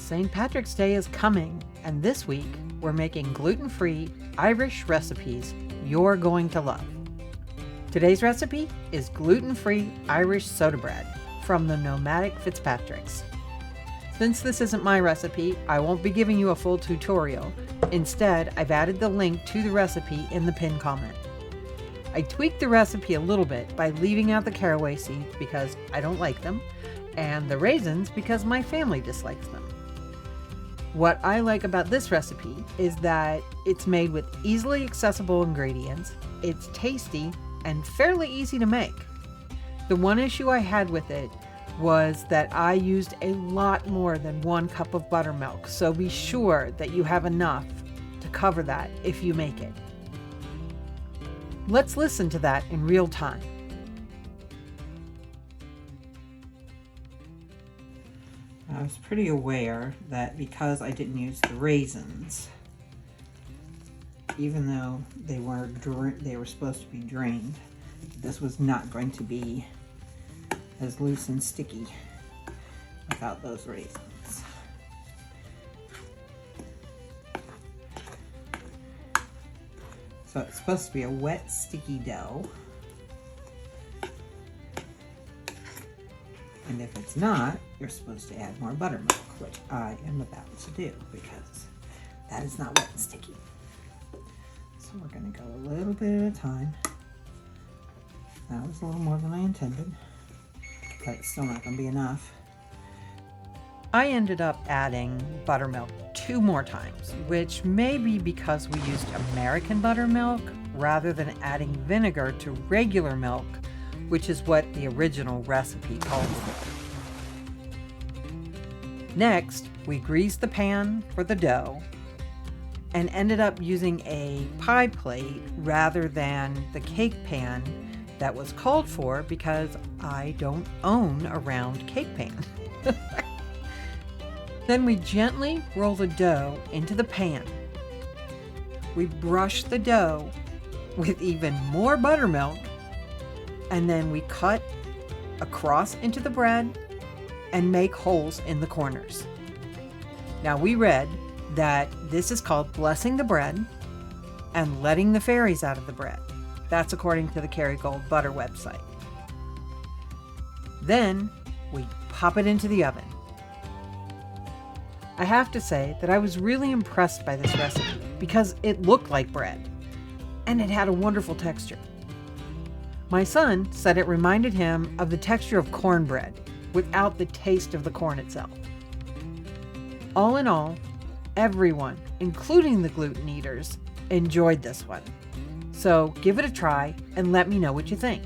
St. Patrick's Day is coming, and this week we're making gluten-free Irish recipes you're going to love. Today's recipe is gluten-free Irish soda bread from the Nomadic Fitzpatricks. Since this isn't my recipe, I won't be giving you a full tutorial. Instead, I've added the link to the recipe in the pinned comment. I tweaked the recipe a little bit by leaving out the caraway seeds because I don't like them, and the raisins because my family dislikes them. What I like about this recipe is that it's made with easily accessible ingredients, it's tasty, and fairly easy to make. The one issue I had with it was that I used a lot more than 1 cup of buttermilk, so be sure that you have enough to cover that if you make it. Let's listen to that in real time. I was pretty aware that because I didn't use the raisins, even though they were supposed to be drained, this was not going to be as loose and sticky without those raisins. So it's supposed to be a wet, sticky dough. And if it's not, you're supposed to add more buttermilk, which I am about to do because that is not wet and sticky. So we're going to go a little bit at a time. That was a little more than I intended, but it's still not going to be enough. I ended up adding buttermilk 2 more times, which may be because we used American buttermilk rather than adding vinegar to regular milk, which is what the original recipe called for. Next, we greased the pan for the dough and ended up using a pie plate rather than the cake pan that was called for because I don't own a round cake pan. Then we gently roll the dough into the pan. We brush the dough with even more buttermilk, and then we cut across into the bread and make holes in the corners. Now we read that this is called blessing the bread and letting the fairies out of the bread. That's according to the Kerrygold Butter website. Then we pop it into the oven. I have to say that I was really impressed by this recipe because it looked like bread and it had a wonderful texture. My son said it reminded him of the texture of cornbread without the taste of the corn itself. All in all, everyone, including the gluten eaters, enjoyed this one. So give it a try and let me know what you think.